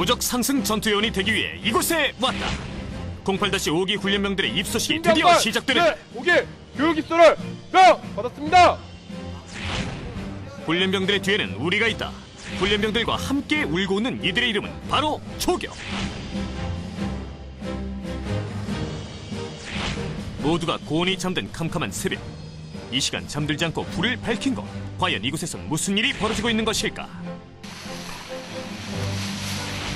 무적 상승 전투요원이 되기 위해 이곳에 왔다. 08-5기 훈련병들의 입소식이 드디어 시작되는 5기 교육 입소를 받았습니다. 훈련병들의 뒤에는 우리가 있다. 훈련병들과 함께 울고 웃는 이들의 이름은 바로 조교. 모두가 곤히 잠든 캄캄한 새벽. 이 시간 잠들지 않고 불을 밝힌 것, 과연 이곳에선 무슨 일이 벌어지고 있는 것일까?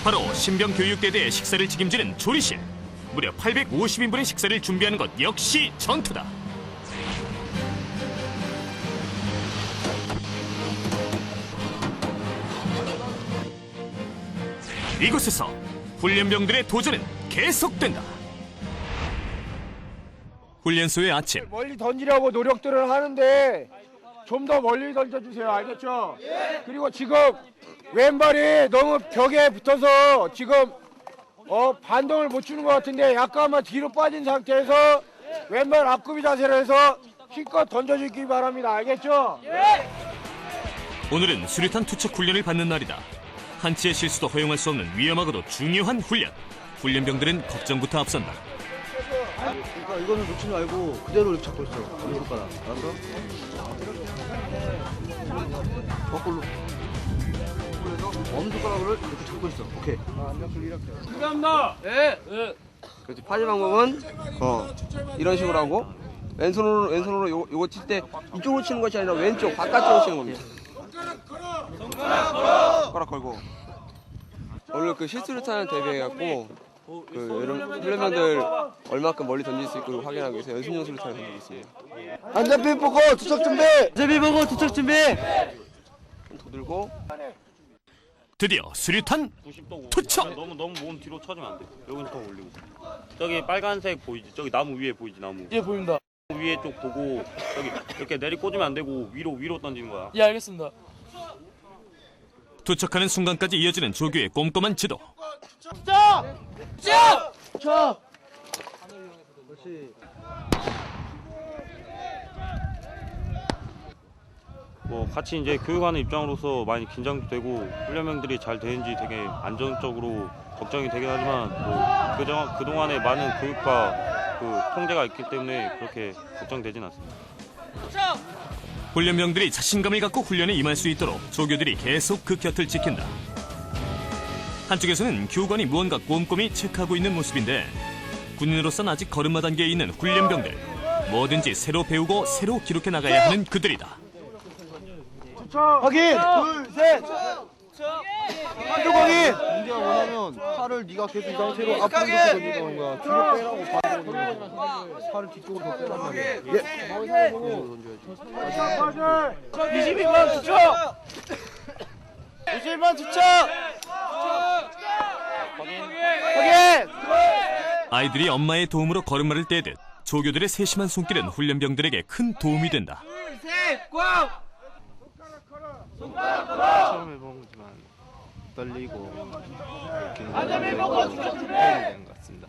바로 신병교육대대의 식사를 책임지는 조리실. 무려 850인분의 식사를 준비하는 것 역시 전투다. 이곳에서 훈련병들의 도전은 계속된다. 훈련소의 아침. 멀리 던지려고 노력들을 하는데 좀 더 멀리 던져주세요. 알겠죠? 그리고 지금 왼발이 너무 벽에 붙어서 지금 반동을 못 주는 것 같은데 약간만 뒤로 빠진 상태에서 왼발 앞구비 자세로 해서 힘껏 던져주기 바랍니다. 알겠죠? 오늘은 수류탄 투척 훈련을 받는 날이다. 한치의 실수도 허용할 수 없는 위험하고도 중요한 훈련. 훈련병들은 걱정부터 앞선다. 그러니까 이거는 놓치지 말고 그대로 이렇게 잡고 있어. 손가락. 알았어? 거꾸로. 엄지손가락을 이렇게 잡고 있어. 오케이. 감사합니다. 그렇지. 파지 방법은 이런 식으로 하고 왼손으로 요거 칠 때 이쪽으로 치는 것이 아니라 왼쪽 바깥쪽으로 치는 겁니다. 손가락 걸고. 오늘 그 실수류탄을 대비해갖고 여러분 훈련병들 얼마큼 멀리 던질 수 있고 확인하기 위해서 연습용 수류탄을 던지고 있습니다. 안전핀 보고 투척 준비. 안전핀 보고 투척 준비. 더 들고. 드디어 수류탄 투척. 너무 몸 뒤로 쳐주면 안 돼. 여기서 올리고. 저기 빨간색 보이지? 저기 나무 위에 보이지? 나무. 예, 보입니다. 위에 쪽 보고 저기 이렇게 내리 꽂으면 안 되고 위로 던지는 거야. 예, 알겠습니다. 투척하는 순간까지 이어지는 조교의 꼼꼼한 지도. 그렇지. 뭐 같이 이제 교육하는 입장으로서 많이 긴장도 되고 훈련병들이 잘 되는지 되게 안정적으로 걱정이 되긴 하지만 뭐 그동안에 많은 교육과 그 통제가 있기 때문에 그렇게 걱정되진 않습니다. 훈련병들이 자신감을 갖고 훈련에 임할 수 있도록 조교들이 계속 그 곁을 지킨다. 한쪽에서는 교관이 무언가 꼼꼼히 체크하고 있는 모습인데 군인으로선 아직 걸음마 단계에 있는 훈련병들. 뭐든지 새로 배우고 새로 기록해 나가야 하는 그들이다. 확인! 둘, 셋! 한쪽 확인! 문제가 뭐냐면 팔을 네가 계속 이 상태로 앞으로 이렇게 던지는 거야. 뒤로 빼라고 바로 팔을 뒤쪽으로 더 빼란 말이야. 예! 던져야지. 22번 투척! 21번 투척! 확인! 아이들이 엄마의 도움으로 걸음마를 떼듯 조교들의 세심한 손길은 훈련병들에게 큰 도움이 된다. 처음 해본 거지만 떨리고 되는 것 같습니다.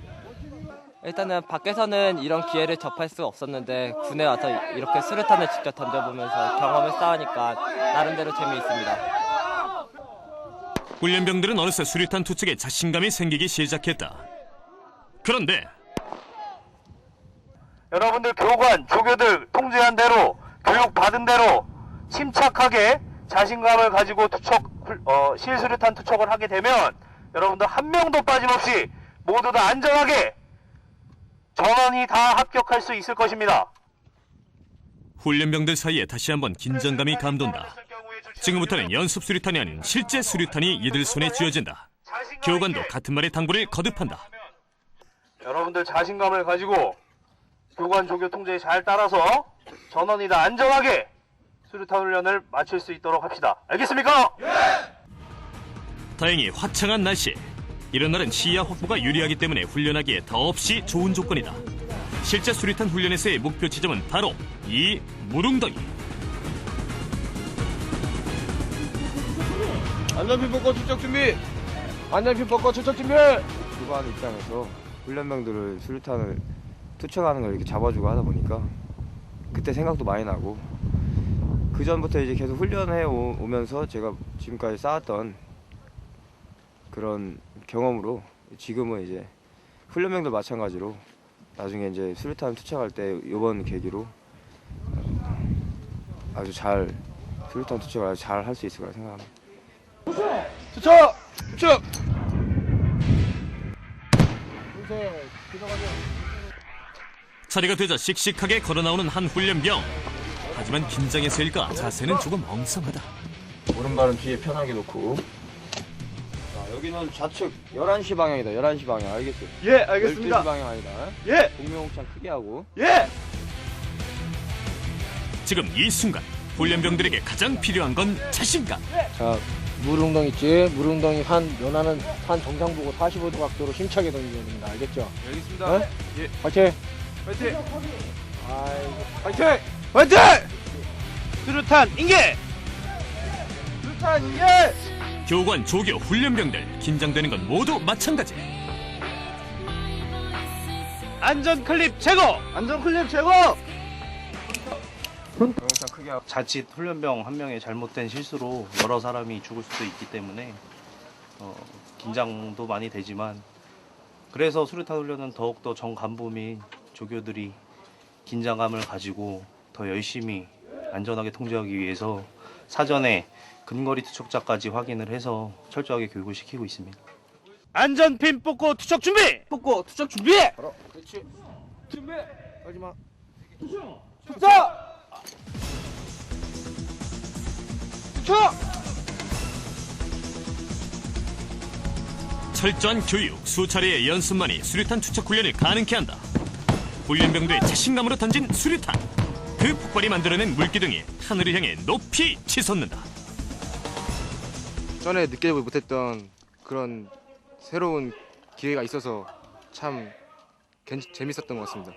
일단은 밖에서는 이런 기회를 접할 수가 없었는데 군에 와서 이렇게 수류탄을 직접 던져보면서 경험을 쌓으니까 나름대로 재미있습니다. 훈련병들은 어느새 수류탄 투척에 자신감이 생기기 시작했다. 그런데 여러분들 교관, 조교들 통제한 대로 교육받은 대로 침착하게 자신감을 가지고 실수류탄 투척을 하게 되면 여러분들 한 명도 빠짐없이 모두 다 안전하게 전원이 다 합격할 수 있을 것입니다. 훈련병들 사이에 다시 한번 긴장감이 감돈다. 지금부터는 연습 수류탄이 아닌 실제 수류탄이 이들 손에 쥐어진다. 교관도 같은 말의 당부를 거듭한다. 여러분들 자신감을 가지고 교관, 조교 통제에 잘 따라서 전원이 다 안전하게 수류탄 훈련을 마칠 수 있도록 합시다. 알겠습니까? 다행히 화창한 날씨. 이런 날은 시야 확보가 유리하기 때문에 훈련하기에 더없이 좋은 조건이다. 실제 수류탄 훈련에서의 목표 지점은 바로 이 무릉덩이. 안전핀 벗고 투척 준비! 안전핀 벗고 투척 준비! 교관 입장에서 훈련병들을 수류탄을 투척하는 걸 이렇게 잡아주고 하다 보니까 그때 생각도 많이 나고 그 전부터 이제 계속 훈련해 오면서 제가 지금까지 쌓았던 그런 경험으로 지금은 이제 훈련병도 마찬가지로 나중에 이제 수류탄 투척할 때 이번 계기로 아주 잘 수류탄 투척을 아주 잘 할 수 있을 거라 생각합니다. 투척! 투척! 차례가 되자 씩씩하게 걸어나오는 한 훈련병. 하지만 긴장해서일까 자세는 조금 엉성하다. 오른발은 뒤에 편하게 놓고. 자, 여기는 좌측 11시 방향이다. 11시 방향. 알겠어? 예, 알겠습니다. 12시 방향 아니다. 예! 공명호창 크게 하고. 예! 지금 이 순간 훈련병들에게 가장 필요한 건 자신감. 자, 물웅덩 있지? 물웅덩이 연하는 산 정상 보고 45도 각도로 힘차게 던져야 됩니다. 알겠죠? 알겠습니다. 어? 예. 파이팅! 파이팅! 아이고, 파이팅! 화이팅! 수류탄 인계! 수류탄 인계! 교관, 조교, 훈련병들 긴장되는 건 모두 마찬가지. 안전 클립 제거! 안전 클립 제거! 공명호창 크게 하고. 자칫 훈련병 한 명의 잘못된 실수로 여러 사람이 죽을 수도 있기 때문에 긴장도 많이 되지만 그래서 수류탄 훈련은 더욱더 전 간부 및 조교들이 긴장감을 가지고 더 열심히 안전하게 통제하기 위해서 사전에 근거리 투척자까지 확인을 해서 철저하게 교육을 시키고 있습니다. 안전핀 뽑고 투척 준비! 뽑고 투척 준비! 바로 그렇지. 준비! 하지마. 투척! 투척! 투척! 철저한 교육, 수차례의 연습만이 수류탄 투척 훈련을 가능케 한다. 훈련병들의 자신감으로 던진 수류탄. 그 폭발이 만들어낸 물기둥이 하늘을 향해 높이 치솟는다. 전에 느껴보지 못했던 그런 새로운 기회가 있어서 참 재밌었던 것 같습니다.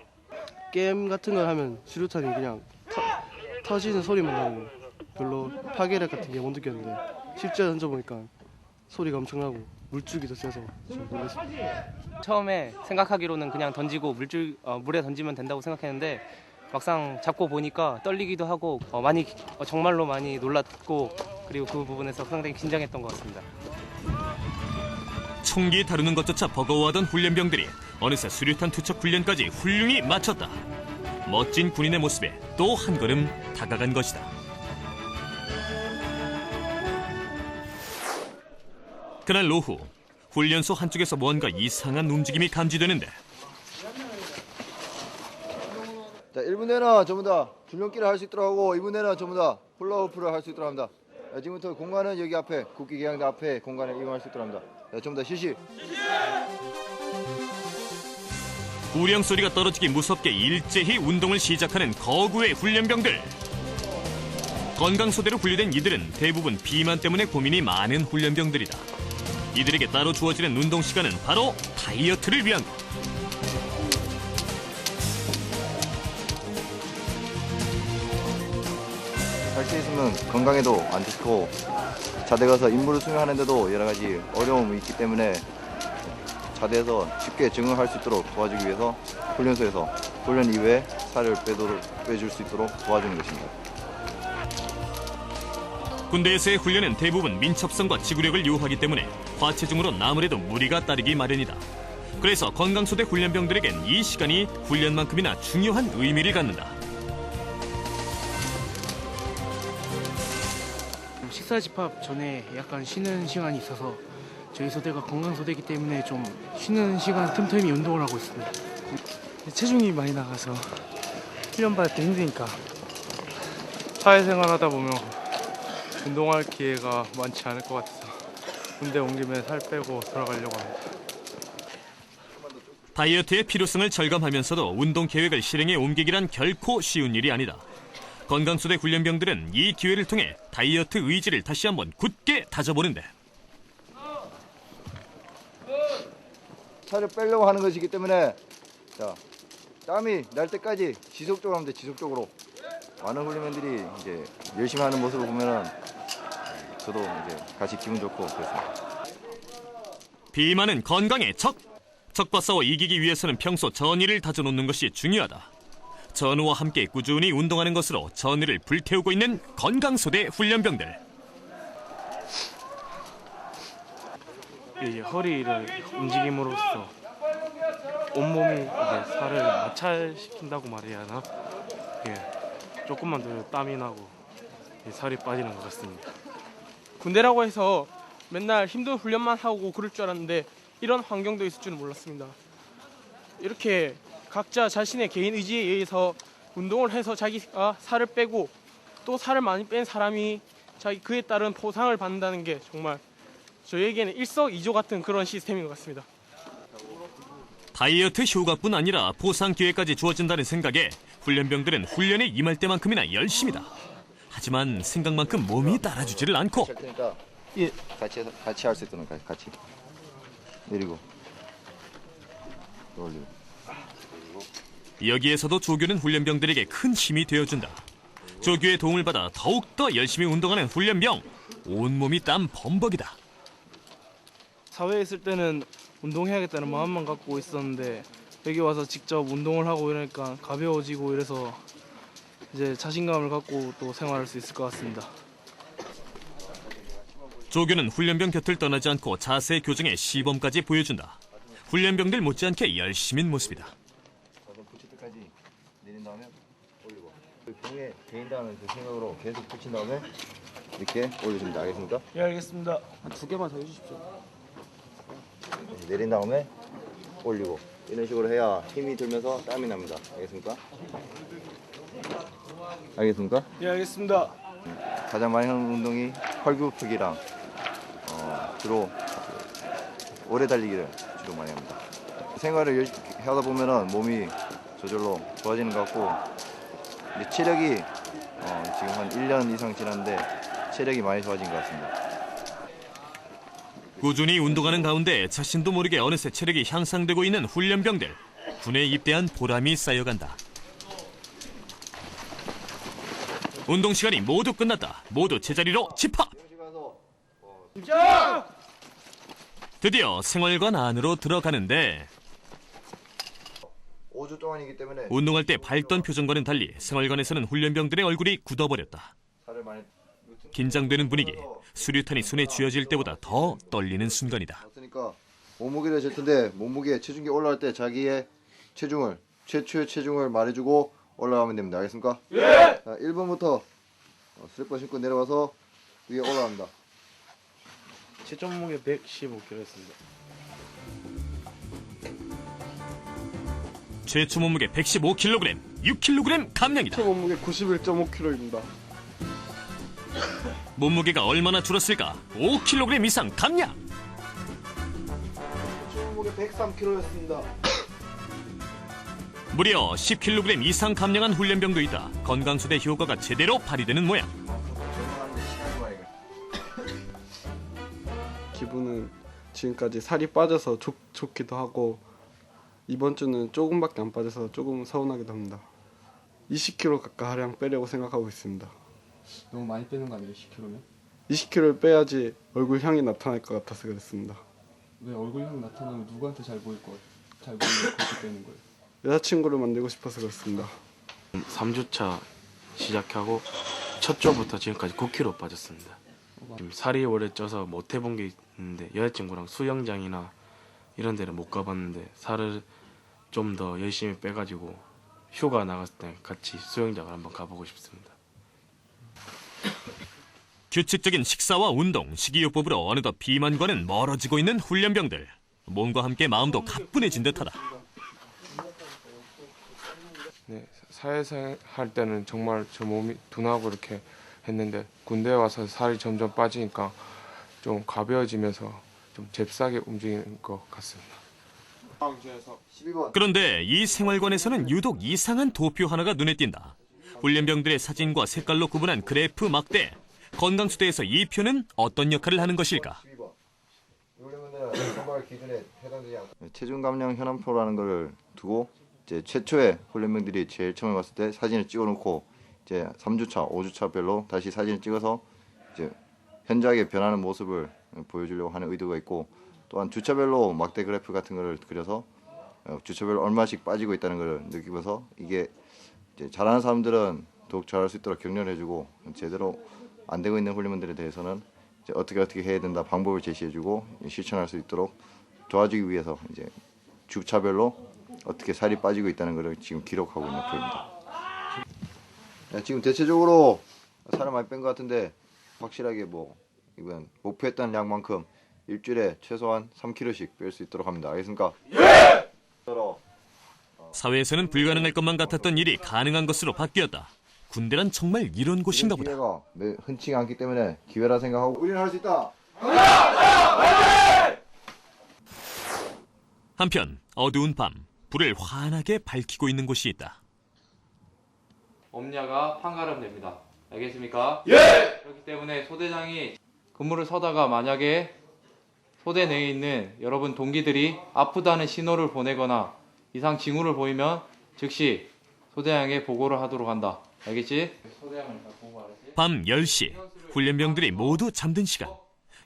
게임 같은 걸 하면 수류탄이 그냥 터지는 소리만 나고 별로 파괴력 같은 게 못 느꼈는데 실제 던져보니까 소리가 엄청나고 물줄기도 세서 좀 놀랐습니다. 처음에 생각하기로는 그냥 던지고 물에 던지면 된다고 생각했는데 막상 잡고 보니까 떨리기도 하고 정말로 많이 놀랐고 그리고 그 부분에서 상당히 긴장했던 것 같습니다. 총기 다루는 것조차 버거워하던 훈련병들이 어느새 수류탄 투척 훈련까지 훌륭히 마쳤다. 멋진 군인의 모습에 또 한 걸음 다가간 것이다. 그날 오후 훈련소 한쪽에서 뭔가 이상한 움직임이 감지되는데 자, 1분 내나 전부 다 줄넘기를 할 수 있도록 하고 2분 내나 전부 다 폴라우프를 할 수 있도록 합니다. 자, 지금부터 공간은 여기 앞에 국기계양대 앞에 공간을 이용할 수 있도록 합니다. 자, 전부 다 실시. 우령 소리가 떨어지기 무섭게 일제히 운동을 시작하는 거구의 훈련병들. 건강소대로 분류된 이들은 대부분 비만 때문에 고민이 많은 훈련병들이다. 이들에게 따로 주어지는 운동 시간은 바로 다이어트를 위한 것. 할 수 있으면 건강에도 안 좋고 자대 가서 임무를 수행하는데도 여러 가지 어려움이 있기 때문에 자대에서 쉽게 적응할 수 있도록 도와주기 위해서 훈련소에서 훈련 이후에 살을 빼줄 수 있도록 도와주는 것입니다. 군대에서의 훈련은 대부분 민첩성과 지구력을 요하기 때문에 과체중으로 아무래도 무리가 따르기 마련이다. 그래서 건강소대 훈련병들에겐 이 시간이 훈련만큼이나 중요한 의미를 갖는다. 식사 집합 전에 약간 쉬는 시간이 있어서 저희 소대가 건강소대이기 때문에 좀 쉬는 시간 틈틈이 운동을 하고 있습니다. 체중이 많이 나가서 훈련 받을 때 힘드니까 사회생활 하다 보면 운동할 기회가 많지 않을 것 같아서 군대 온 김에 살 빼고 돌아가려고 합니다. 다이어트의 필요성을 절감하면서도 운동 계획을 실행에 옮기기란 결코 쉬운 일이 아니다. 건강소대 훈련병들은 이 기회를 통해 다이어트 의지를 다시 한번 굳게 다져보는데 살을 빼려고 하는 것이기 때문에 자, 땀이 날 때까지 지속적으로 하면 돼. 지속적으로 많은 훈련병들이 이제 열심히 하는 모습을 보면은 저도 이제 같이 기분 좋고 그렇습니다. 비만은 건강의 적. 적과 싸워 이기기 위해서는 평소 전의를 다져놓는 것이 중요하다. 전우와 함께 꾸준히 운동하는 것으로 전의를 불태우고 있는 건강소대 훈련병들. 이제 허리를 움직임으로써 온몸이 이제 살을 마찰시킨다고 말해야 하나? 예, 조금만 더 땀이 나고 살이 빠지는 것 같습니다. 군대라고 해서 맨날 힘든 훈련만 하고 그럴 줄 알았는데 이런 환경도 있을 줄은 몰랐습니다. 이렇게 각자 자신의 개인 의지에 의해서 운동을 해서 자기가 살을 빼고 또 살을 많이 뺀 사람이 그에 따른 보상을 받는다는 게 정말 저희에게는 일석이조 같은 그런 시스템인 것 같습니다. 다이어트 효과뿐 아니라 보상 기회까지 주어진다는 생각에 훈련병들은 훈련에 임할 때만큼이나 열심이다. 하지만 생각만큼 몸이 따라주지를 않고 할 테니까 같이 할 수 있도록 같이 내리고 올리고. 여기에서도 조교는 훈련병들에게 큰 힘이 되어준다. 조교의 도움을 받아 더욱더 열심히 운동하는 훈련병. 온몸이 땀 범벅이다. 사회에 있을 때는 운동해야겠다는 마음만 갖고 있었는데 여기 와서 직접 운동을 하고 이러니까 가벼워지고 이래서 이제 자신감을 갖고 또 생활할 수 있을 것 같습니다. 조교는 훈련병 곁을 떠나지 않고 자세 교정의 시범까지 보여준다. 훈련병들 못지않게 열심인 모습이다. 붙일 때까지 내린 다음에 올리고. 병에 대인다는 그 생각으로 계속 붙인 다음에 이렇게 올려줍니다. 알겠습니까? 예, 알겠습니다. 두 개만 더 해주십시오. 내린 다음에 올리고. 이런 식으로 해야 힘이 들면서 땀이 납니다. 알겠습니까? 알겠습니까? 예, 알겠습니다. 가장 많이 하는 운동이 헐굽히기랑 주로 오래 달리기를 주로 많이 합니다. 생활을 하다 보면은 몸이 저절로 좋아지는 것 같고 이제 체력이 지금 한 1년 이상 지났는데 체력이 많이 좋아진 것 같습니다. 꾸준히 운동하는 가운데 자신도 모르게 어느새 체력이 향상되고 있는 훈련병들. 군에 입대한 보람이 쌓여간다. 운동 시간이 모두 끝났다. 모두 제자리로 집합! 드디어 생활관 안으로 들어가는데 5주 동안이기 때문에 운동할 때 밝던 표정과는 달리 생활관에서는 훈련병들의 얼굴이 굳어버렸다. 살을 많이 긴장되는 분위기. 수류탄이 손에 쥐어질 때보다 더 떨리는 순간이다. 그러니까 몸무게를 잴 텐데 몸무게 체중계 올라갈 때 자기의 체중을 최초의 체중을 말해주고 올라가면 됩니다. 알겠습니까? 예! 자, 1번부터 슬리퍼 신고 내려와서 위에 올라갑니다. 최종 몸무게 115kg였습니다. 최초 몸무게 115kg, 6kg 감량이다. 몸무게 91.5kg입니다. 몸무게가 얼마나 줄었을까? 5kg 이상 감량! 몸무게 103kg였습니다. 무려 10kg 이상 감량한 훈련병도 있다. 건강수대 효과가 제대로 발휘되는 모양. 기분은 지금까지 살이 빠져서 좋기도 하고 이번 주는 조금밖에 안 빠져서 조금 서운하기도 합니다. 20kg 가까이 하량 빼려고 생각하고 있습니다. 너무 많이 빼는 거 아니에요, 10kg면? 20kg를 빼야지 얼굴 향이 나타날 것 같아서 그랬습니다. 왜 얼굴형 나타나면 누구한테 잘 보일 그렇게 빼는 거예요? 여자친구를 만들고 싶어서 그렇습니다. 3주차 시작하고 첫 주부터 지금까지 9kg 빠졌습니다. 지금 살이 오래 쪄서 못 해본 게 있는데 여자친구랑 수영장이나 이런 데를 못 가봤는데 살을 좀 더 열심히 빼가지고 휴가 나갔을 때 같이 수영장을 한번 가보고 싶습니다. 규칙적인 식사와 운동, 식이요법으로 어느덧 비만과는 멀어지고 있는 훈련병들. 몸과 함께 마음도 가뿐해진 듯하다. 네, 사회생활 할 때는 정말 저 몸이 둔하고 이렇게 했는데 군대에 와서 살이 점점 빠지니까 좀 가벼워지면서 좀 잽싸게 움직이는 것 같습니다. 그런데 이 생활관에서는 유독 이상한 도표 하나가 눈에 띈다. 훈련병들의 사진과 색깔로 구분한 그래프 막대. 건강수대에서 이 표는 어떤 역할을 하는 것일까? 체중 감량 현황표라는 걸 두고 이제 최초의 훈련병들이 제일 처음에 왔을 때 사진을 찍어놓고 이제 3주차, 5주차별로 다시 사진을 찍어서 이제 현저하게 변하는 모습을 보여주려고 하는 의도가 있고 또한 주차별로 막대 그래프 같은 걸 그려서 주차별로 얼마씩 빠지고 있다는 걸 느끼면서 이게 이제 잘하는 사람들은 더욱 잘할 수 있도록 격려를 해주고 제대로 안 되고 있는 훈련병들에 대해서는 이제 어떻게 해야 된다 방법을 제시해주고 실천할 수 있도록 도와주기 위해서 이제 주차별로 어떻게 살이 빠지고 있다는 것을 지금 기록하고 있는 프로입니다. 네, 지금 대체적으로 살을 많이 뺀 것 같은데 확실하게 뭐 이번 목표했던 양만큼 일주일에 최소한 3kg씩 뺄 수 있도록 합니다. 알겠습니까? 예! 사회에서는 불가능할 것만 같았던 일이 가능한 것으로 바뀌었다. 군대란 정말 이런 곳인가 보다. 기회가 흔치가 않기 때문에 기회라 생각하고 우리는 할 수 있다. 한편 어두운 밤 불을 환하게 밝히고 있는 곳이 있다. 엄냐가 판가름 냅니다. 알겠습니까? 예! 그렇기 때문에 소대장이 근무를 서다가 만약에 소대 내에 있는 여러분 동기들이 아프다는 신호를 보내거나 이상 징후를 보이면 즉시 소대장에게 보고를 하도록 한다. 알겠지? 소대장을 보고하랬지? 밤 10시 훈련병들이 모두 잠든 시간.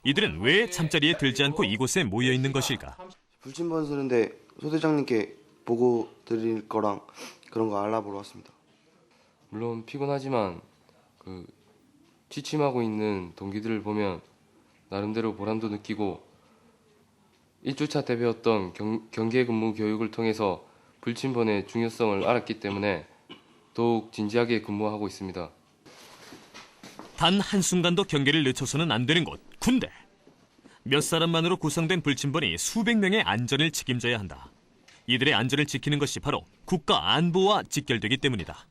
이들은 왜 잠자리에 들지 않고 이곳에 모여 있는 것일까? 불침번 쓰는데 소대장님께 보고 드릴 거랑 그런 거 알아보러 왔습니다. 물론 피곤하지만 취침하고 있는 동기들을 보면 나름대로 보람도 느끼고 1주차 때 배웠던 경계 근무 교육을 통해서 불침번의 중요성을 알았기 때문에 더욱 진지하게 근무하고 있습니다. 단 한순간도 경계를 늦춰서는 안 되는 곳, 군대. 몇 사람만으로 구성된 불침번이 수백 명의 안전을 책임져야 한다. 이들의 안전을 지키는 것이 바로 국가 안보와 직결되기 때문이다.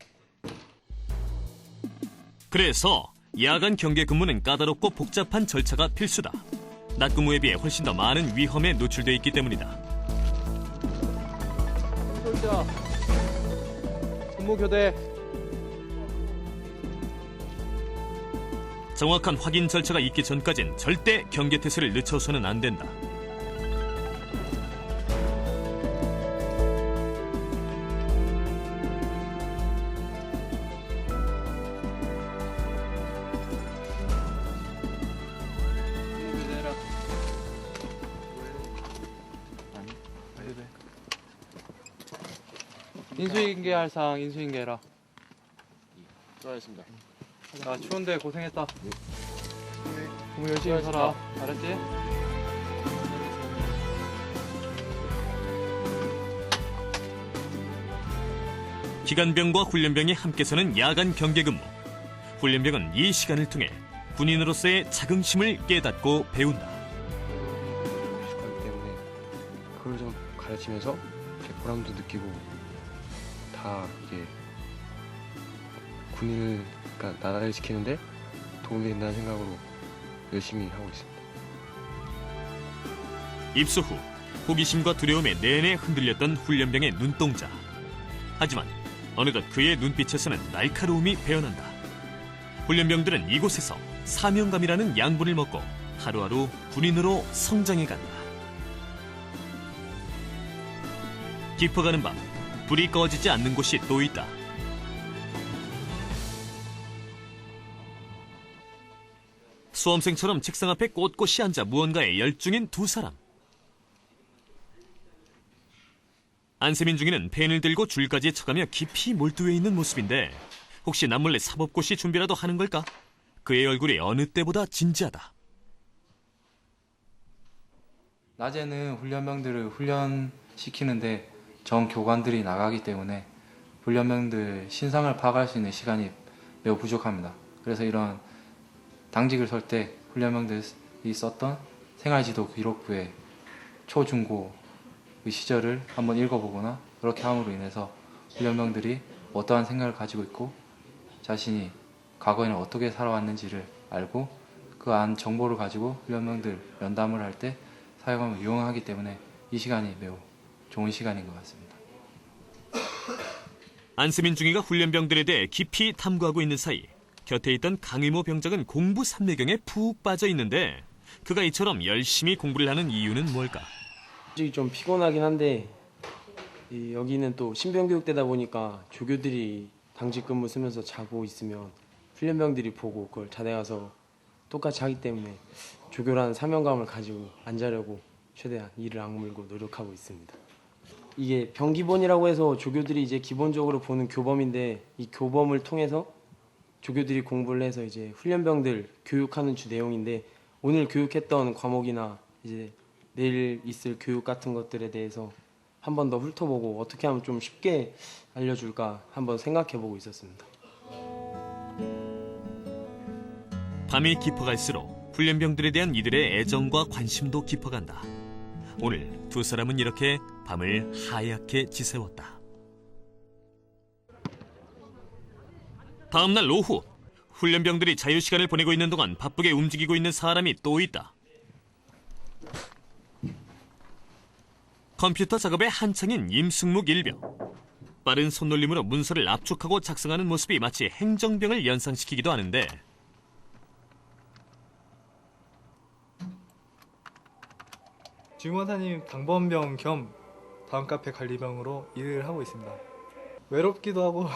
그래서 야간 경계 근무는 까다롭고 복잡한 절차가 필수다. 낮 근무에 비해 훨씬 더 많은 위험에 노출돼 있기 때문이다. 솔자 근무 교대. 정확한 확인 절차가 있기 전까진 절대 경계 태세를 늦춰서는 안 된다. 인수인계할 사항 인수인계해라. 수고하셨습니다. 자, 추운데 고생했다. 근무 열심히 서라. 알았지? 기관병과 훈련병이 함께 서는 야간 경계 근무. 훈련병은 이 시간을 통해 군인으로서의 자긍심을 깨닫고 배운다. 그렇기 때문에 그걸 좀 가르치면서 이렇게 보람도 느끼고 다 이게 군인을 그러니까 나라를 지키는데 도움이 된다는 생각으로 열심히 하고 있습니다. 입소 후 호기심과 두려움에 내내 흔들렸던 훈련병의 눈동자. 하지만 어느덧 그의 눈빛에서는 날카로움이 배어난다. 훈련병들은 이곳에서 사명감이라는 양분을 먹고 하루하루 군인으로 성장해간다. 깊어가는 밤, 불이 꺼지지 않는 곳이 또 있다. 수험생처럼 책상 앞에 꼿꼿이 앉아 무언가에 열중인 두 사람. 안세민 중위는 펜을 들고 줄까지 쳐가며 깊이 몰두해 있는 모습인데 혹시 남몰래 사법고시 준비라도 하는 걸까? 그의 얼굴이 어느 때보다 진지하다. 낮에는 훈련병들을 훈련시키는데 전 교관들이 나가기 때문에 훈련병들 신상을 파악할 수 있는 시간이 매우 부족합니다. 그래서 이런 당직을 설 때 훈련병들이 썼던 생활지도 기록부에 초, 중, 고 그 시절을 한번 읽어보거나 그렇게 함으로 인해서 훈련병들이 어떠한 생각을 가지고 있고 자신이 과거에는 어떻게 살아왔는지를 알고 그 안 정보를 가지고 훈련병들 면담을 할 때 사용하면 유용하기 때문에 이 시간이 매우 좋은 시간인 것 같습니다. 안세민 중위가 훈련병들에 대해 깊이 탐구하고 있는 사이 곁에 있던 강의모 병장은 공부 삼매경에 푹 빠져 있는데 그가 이처럼 열심히 공부를 하는 이유는 뭘까? 솔직히 좀 피곤하긴 한데 여기는 또 신병교육대다 보니까 조교들이 당직 근무 쓰면서 자고 있으면 훈련병들이 보고 그걸 자대 가서 똑같이 하기 때문에 조교라는 사명감을 가지고 안 자려고 최대한 이를 악물고 노력하고 있습니다. 이게 병기본이라고 해서 조교들이 이제 기본적으로 보는 교범인데 이 교범을 통해서 조교들이 공부를 해서 이제 훈련병들 교육하는 주 내용인데 오늘 교육했던 과목이나 이제 내일 있을 교육 같은 것들에 대해서 한 번 더 훑어보고 어떻게 하면 좀 쉽게 알려줄까 한번 생각해보고 있었습니다. 밤이 깊어갈수록 훈련병들에 대한 이들의 애정과 관심도 깊어간다. 오늘 두 사람은 이렇게 밤을 하얗게 지새웠다. 다음날 오후, 훈련병들이 자유시간을 보내고 있는 동안 바쁘게 움직이고 있는 사람이 또 있다. 컴퓨터 작업에 한창인 임승묵 일병. 빠른 손놀림으로 문서를 압축하고 작성하는 모습이 마치 행정병을 연상시키기도 하는데 주임원사님 당번병 겸 다음 카페 관리병으로 일을 하고 있습니다. 외롭기도 하고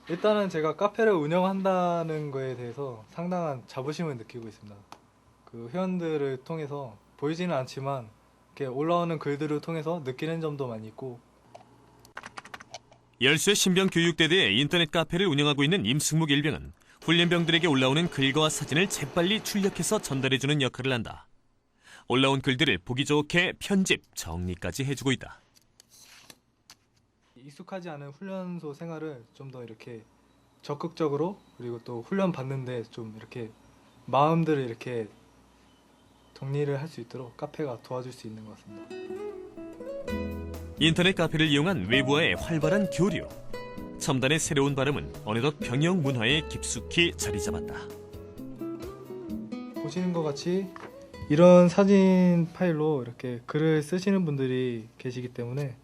일단은 제가 카페를 운영한다는 거에 대해서 상당한 자부심을 느끼고 있습니다. 그 회원들을 통해서 보이지는 않지만 이렇게 올라오는 글들을 통해서 느끼는 점도 많이 있고 열수의 신병교육대대에 인터넷 카페를 운영하고 있는 임승묵 일병은 훈련병들에게 올라오는 글과 사진을 재빨리 출력해서 전달해주는 역할을 한다. 올라온 글들을 보기 좋게 편집, 정리까지 해주고 있다. 익숙하지 않은 훈련소 생활을 좀 더 이렇게 적극적으로 그리고 또 훈련 받는데 좀 이렇게 마음들을 이렇게 정리를 할 수 있도록 카페가 도와줄 수 있는 것 같습니다. 인터넷 카페를 이용한 외부와의 활발한 교류. 첨단의 새로운 발음은 어느덧 병영 문화에 깊숙이 자리 잡았다. 보시는 것 같이 이런 사진 파일로 이렇게 글을 쓰시는 분들이 계시기 때문에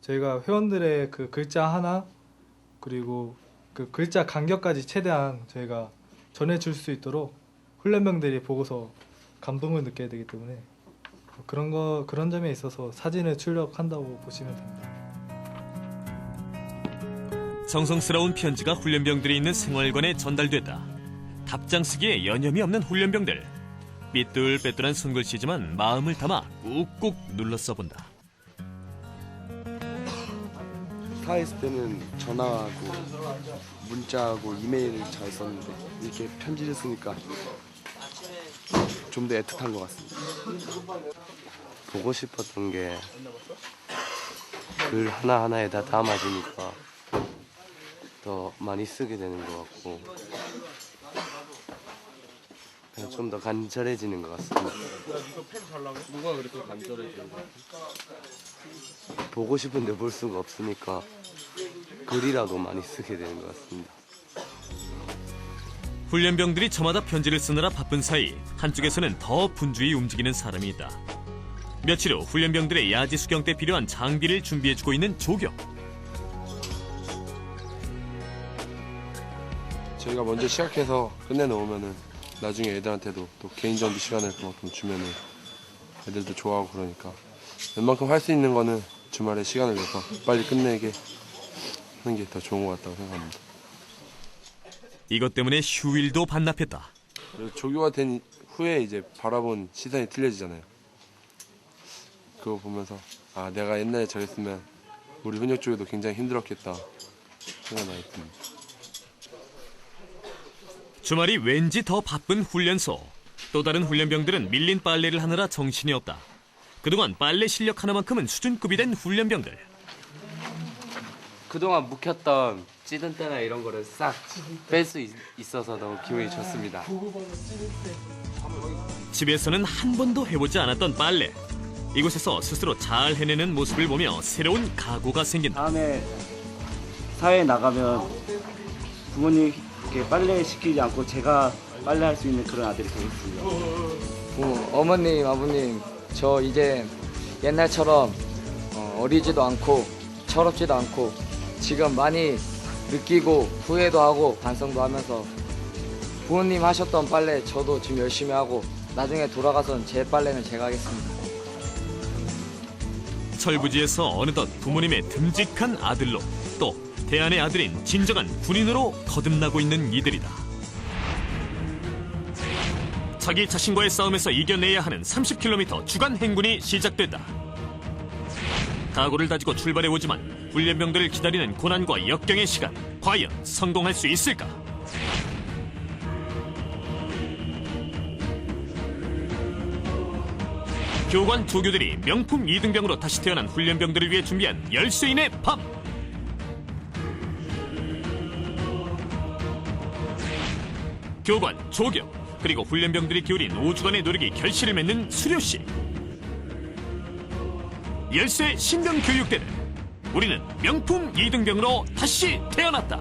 저희가 회원들의 그 글자 하나 그리고 그 글자 간격까지 최대한 저희가 전해줄 수 있도록 훈련병들이 보고서 감동을 느껴야 되기 때문에 그런 점에 있어서 사진을 출력한다고 보시면 됩니다. 정성스러운 편지가 훈련병들이 있는 생활관에 전달됐다. 답장 쓰기에 여념이 없는 훈련병들. 삐뚤빼뚤한 손글씨지만 마음을 담아 꾹꾹 눌러 써본다. 사회했을 때는 전화하고 문자하고 이메일을 잘 썼는데 이렇게 편지를 쓰니까 좀 더 애틋한 것 같습니다. 보고 싶었던 게 글 하나하나에다 담아주니까 더 많이 쓰게 되는 것 같고 좀 더 간절해지는 것 같습니다. 누가 그렇게 간절해지는 거야? 보고 싶은데 볼 수가 없으니까 글이라도 많이 쓰게 되는 것 같습니다. 훈련병들이 저마다 편지를 쓰느라 바쁜 사이 한쪽에서는 더 분주히 움직이는 사람이 있다. 며칠 후 훈련병들의 야지 수경 때 필요한 장비를 준비해주고 있는 조교. 저희가 먼저 시작해서 끝내놓으면은 나중에 애들한테도 또 개인 정비 시간을 그만큼 주면은 애들도 좋아하고 그러니까 웬만큼 할 수 있는 거는 주말에 시간을 내서 빨리 끝내게 하는 게 더 좋은 것 같다고 생각합니다. 이것 때문에 휴일도 반납했다. 그리고 조교가 된 후에 이제 바라본 시선이 틀려지잖아요. 그거 보면서 아 내가 옛날에 저랬으면 우리 훈육 조교도 굉장히 힘들었겠다 생각 많이 듭니다. 주말이 왠지 더 바쁜 훈련소. 또 다른 훈련병들은 밀린 빨래를 하느라 정신이 없다. 그동안 빨래 실력 하나만큼은 수준급이 된 훈련병들. 그동안 묵혔던 찌든 때나 이런 거를 싹 뺄 수 있어서 너무 기분이 좋습니다. 집에서는 한 번도 해보지 않았던 빨래. 이곳에서 스스로 잘 해내는 모습을 보며 새로운 각오가 생긴다. 다음에 사회에 나가면 부모님께 빨래 시키지 않고 제가 빨래할 수 있는 그런 아들이 되겠습니다. 어머님, 아버님, 저 이제 옛날처럼 어리지도 않고 철없지도 않고 지금 많이 느끼고 후회도 하고 반성도 하면서 부모님 하셨던 빨래 저도 지금 열심히 하고 나중에 돌아가선 제 빨래는 제가 하겠습니다. 철부지에서 어느덧 부모님의 듬직한 아들로 또 대안의 아들인 진정한 군인으로 거듭나고 있는 이들이다. 자기 자신과의 싸움에서 이겨내야 하는 30km 주간 행군이 시작된다. 각오를 다지고 출발해오지만 훈련병들을 기다리는 고난과 역경의 시간, 과연 성공할 수 있을까? 교관 조교들이 명품 2등병으로 다시 태어난 훈련병들을 위해 준비한 열쇠인의 밤. 교관, 조교, 그리고 훈련병들이 기울인 5주간의 노력이 결실을 맺는 수료식. 열쇠 신병 교육대는 우리는 명품 2등병으로 다시 태어났다.